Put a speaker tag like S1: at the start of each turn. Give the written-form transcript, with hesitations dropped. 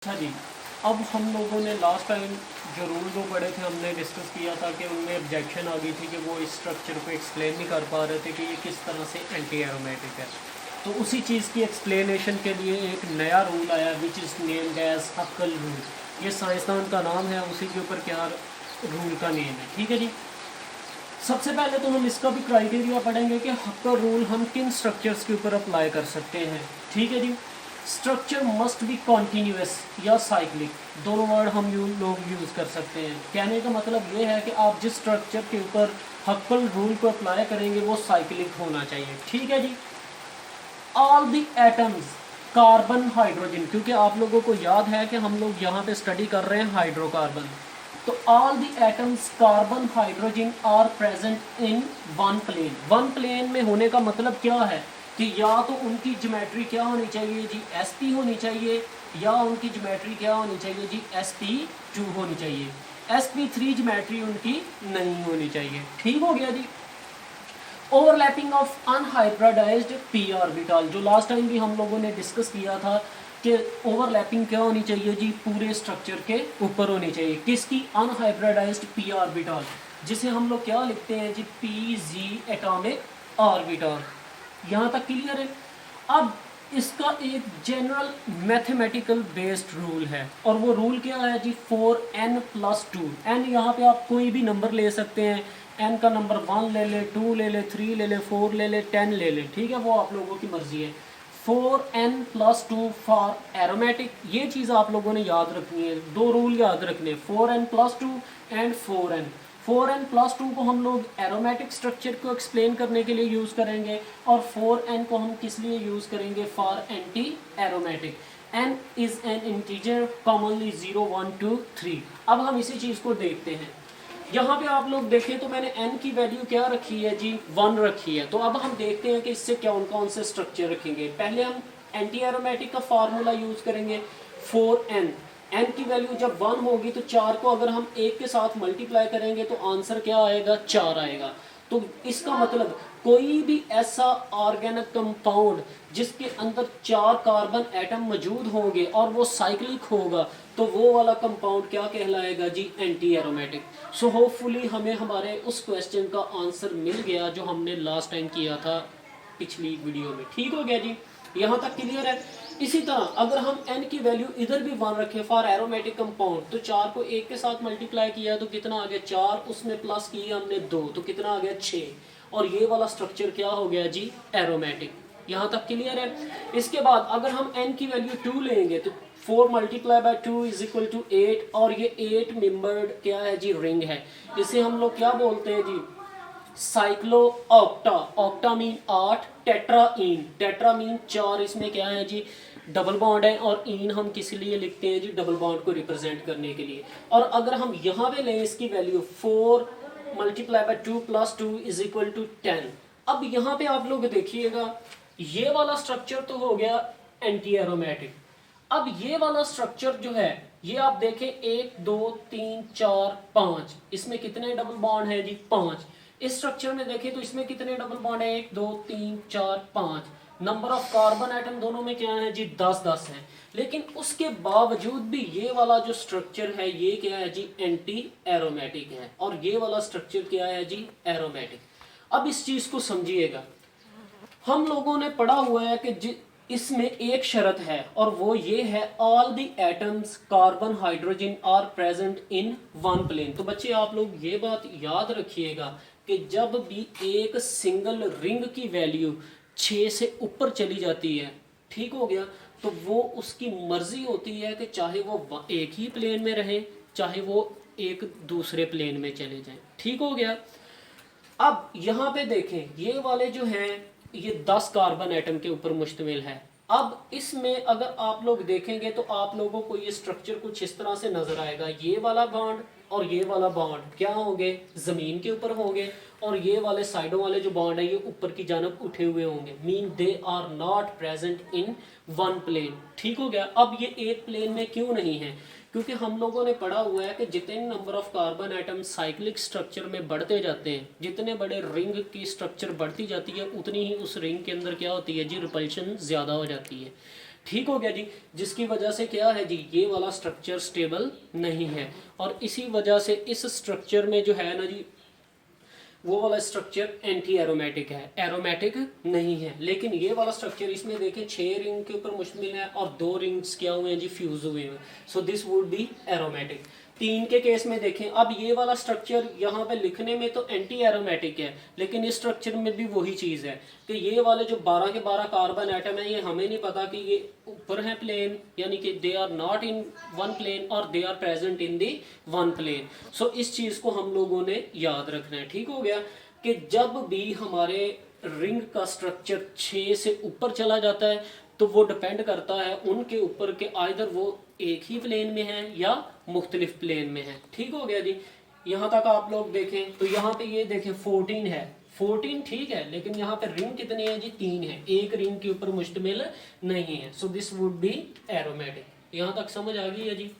S1: अच्छा जी। अब हम लोगों ने लास्ट टाइम जो रूल दो पढ़े थे हमने डिस्कस किया था कि उनमें ऑब्जेक्शन आ गई थी कि वो इस स्ट्रक्चर को एक्सप्लेन नहीं कर पा रहे थे कि ये किस तरह से एंटी एरोमेटिक है। तो उसी चीज़ की एक्सप्लेनेशन के लिए एक नया रूल आया which is named as Huckel rule. ये साइंसदान का नाम है, उसी के ऊपर क्या रूल का नेम है। ठीक है जी। सबसे पहले तो हम इसका भी क्राइटेरिया पढ़ेंगे कि हक्कल रूल हम किन स्ट्रक्चर्स के ऊपर अप्लाई कर सकते हैं। ठीक है जी। स्ट्रक्चर मस्ट बी कॉन्टीन्यूस या साइक्लिक, दोनों वर्ड हम लोग यूज़ कर सकते हैं। कहने का मतलब ये है कि आप जिस स्ट्रक्चर के ऊपर हक्कल रूल को अप्लाई करेंगे वो साइक्लिक होना चाहिए। ठीक है जी। All the atoms carbon hydrogen, क्योंकि आप लोगों को याद है कि हम लोग यहाँ पे स्टडी कर रहे हैं हाइड्रोकार्बन, तो all the atoms carbon hydrogen are present in one plane. One plane में होने का मतलब क्या है कि या तो उनकी ज्योमेट्री क्या होनी चाहिए जी sp होनी चाहिए, या उनकी ज्योमेट्री क्या होनी चाहिए जी sp2 होनी चाहिए। sp3 ज्योमेट्री उनकी नहीं होनी चाहिए। ठीक हो गया जी। Overlapping of unhybridized p orbital, जो लास्ट टाइम भी हम लोगों ने डिस्कस किया था कि ओवरलैपिंग क्या होनी चाहिए जी पूरे स्ट्रक्चर के ऊपर होनी चाहिए। किसकी? अनहाइब्रिडाइज्ड p ऑर्बिटल, जिसे हम लोग क्या लिखते हैं जी pz एटॉमिक ऑर्बिटल। यहाँ तक क्लियर है। अब इसका एक जनरल मैथमेटिकल बेस्ड रूल है, और वो रूल क्या है जी 4n+2। n यहाँ पे आप कोई भी नंबर ले सकते हैं, n का नंबर 1 ले ले, 2 ले ले, 3 ले ले, 4 ले ले, 10 ले ले। ठीक है, वो आप लोगों की मर्जी है। 4n+2 फॉर एरोमेटिक, ये चीज़ आप लोगों ने याद रखनी है। दो रूल याद रखने, 4n+2 एंड 4n। 4n+2 को हम लोग एरोमेटिक स्ट्रक्चर को एक्सप्लेन करने के लिए यूज़ करेंगे, और 4n को हम किस लिए यूज़ करेंगे? For anti aromatic. n is an integer commonly 0 1 2 3। अब हम इसी चीज़ को देखते हैं। यहाँ पे आप लोग देखें तो मैंने n की वैल्यू क्या रखी है जी 1 रखी है। तो अब हम देखते हैं कि इससे कौन कौन से स्ट्रक्चर रखेंगे। पहले हम एंटी एरोमेटिक का फार्मूला यूज़ करेंगे 4n। n की वैल्यू जब 1 होगी तो 4 को अगर हम 1 के साथ मल्टीप्लाई करेंगे तो आंसर क्या आएगा? 4 आएगा। तो इसका मतलब कोई भी ऐसा ऑर्गेनिक कंपाउंड जिसके अंदर 4 कार्बन एटम मौजूद होंगे और वो साइक्लिक होगा, तो वो वाला कंपाउंड क्या कहलाएगा जी? Anti aromatic. सो होपफुली हमें हमारे उस क्वेश्चन का आंसर मिल गया जो हमने लास्ट टाइम किया था पिछली वीडियो में। ठीक हो गया जी, यहाँ तक क्लियर है। इसी तरह अगर हम n की वैल्यू इधर भी 1 रखें फॉर एरोमेटिक कंपाउंड, तो 4 को 1 के साथ मल्टीप्लाई किया तो कितना आ गया? 4, उसमें प्लस किया हमने 2, तो कितना आ गया? 6। और ये वाला स्ट्रक्चर क्या हो गया जी? एरोमेटिक। यहाँ तक क्लियर है। इसके बाद अगर हम n की वैल्यू 2 लेंगे तो 4 multiply by 2 is equal to 8, और ये 8 मेंबर्ड क्या है जी? रिंग है। इसे हम लोग क्या बोलते हैं जी? Cyclo octa. Octa mean 8, tetra इन, टेट्रा मीन 4, इसमें क्या है जी? डबल बॉन्ड है, और इन हम किस लिए लिखते हैं जी? डबल बॉन्ड को रिप्रेजेंट करने के लिए। और अगर हम यहाँ पे लें इसकी value 4 multiply by 2 plus 2 is equal to 10। अब यहाँ पे आप लोग देखिएगा, ये वाला स्ट्रक्चर तो हो गया एंटी एरोमेटिक। अब ये वाला स्ट्रक्चर जो है, ये आप देखें 1 2 3 4 5, इसमें कितने डबल बॉन्ड है जी? 5। इस स्ट्रक्चर में देखें तो इसमें कितने डबल बॉन्ड है? 1 2 3 4 5। नंबर ऑफ कार्बन एटम दोनों में क्या है जी? 10 10 है। लेकिन उसके बावजूद भी ये वाला जो स्ट्रक्चर है ये क्या है जी? एंटी एरोमेटिक है। और ये वाला स्ट्रक्चर क्या है जी? एरोमेटिक। अब इस चीज को समझिएगा, हम लोगों ने पढ़ा हुआ है कि इसमें एक शर्त है, और वो ये है all the atoms carbon hydrogen are present in one plane. तो बच्चे आप लोग ये बात याद रखिएगा कि जब भी एक सिंगल रिंग की वैल्यू 6 से ऊपर चली जाती है, ठीक हो गया, तो वो उसकी मर्जी होती है कि चाहे वो एक ही प्लेन में रहे, चाहे वो एक दूसरे प्लेन में चले जाएं। ठीक हो गया। अब यहाँ पे देखें, ये वाले जो हैं ये 10 कार्बन एटम के ऊपर मुश्तमिल है। अब इसमें अगर आप लोग देखेंगे तो आप लोगों को ये स्ट्रक्चर कुछ इस तरह से नजर आएगा। ये वाला बॉन्ड और ये वाला बॉन्ड क्या होंगे? जमीन के ऊपर होंगे, और ये वाले साइडों वाले जो बॉन्ड है ये ऊपर की जानब उठे हुए होंगे। Mean they are not present in one plane. ठीक हो गया। अब ये एक प्लेन में क्यों नहीं है? क्योंकि हम लोगों ने पढ़ा हुआ है कि जितने number of carbon atom cyclic structure में बढ़ते जाते हैं, जितने बड़े रिंग की स्ट्रक्चर बढ़ती जाती है, उतनी ही उस रिंग के अंदर क्या होती है जी? रिपल्शन ज़्यादा हो जाती है। ठीक हो गया जी। जिसकी वजह से क्या है जी, ये वाला स्ट्रक्चर स्टेबल नहीं है, और इसी वजह से इस स्ट्रक्चर में जो है ना जी, वो वाला स्ट्रक्चर एंटी एरोमेटिक है, एरोमेटिक नहीं है। लेकिन ये वाला स्ट्रक्चर, इसमें देखें 6 रिंग के ऊपर मुश्तमिल है और 2 रिंग्स क्या हुए हैं जी, फ्यूज हुए हैं, so this would be aromatic. 3 के केस में देखें, अब ये वाला स्ट्रक्चर यहाँ पे लिखने में तो एंटी एरोमेटिक है, लेकिन इस स्ट्रक्चर में भी वही चीज़ है कि ये वाले जो 12 के 12 कार्बन एटम है, ये हमें नहीं पता कि ये ऊपर है प्लेन, यानी कि they are not in one plane और they are present in the one plane. So इस चीज़ को हम लोगों ने याद रखना है। ठीक हो गया कि जब भी हमारे रिंग का स्ट्रक्चर 6 से ऊपर चला जाता है तो वो डिपेंड करता है उनके ऊपर के आइदर वो एक ही प्लेन में है या मुख्तलिफ प्लेन में है। ठीक हो गया जी। यहाँ तक आप लोग देखें तो यहाँ पे ये देखें 14 है, 14 ठीक है, लेकिन यहाँ पे रिंग कितनी है जी, 3 है, एक रिंग के ऊपर मुश्तमिल नहीं है, so this would be aromatic. यहाँ तक समझ आ गई है जी।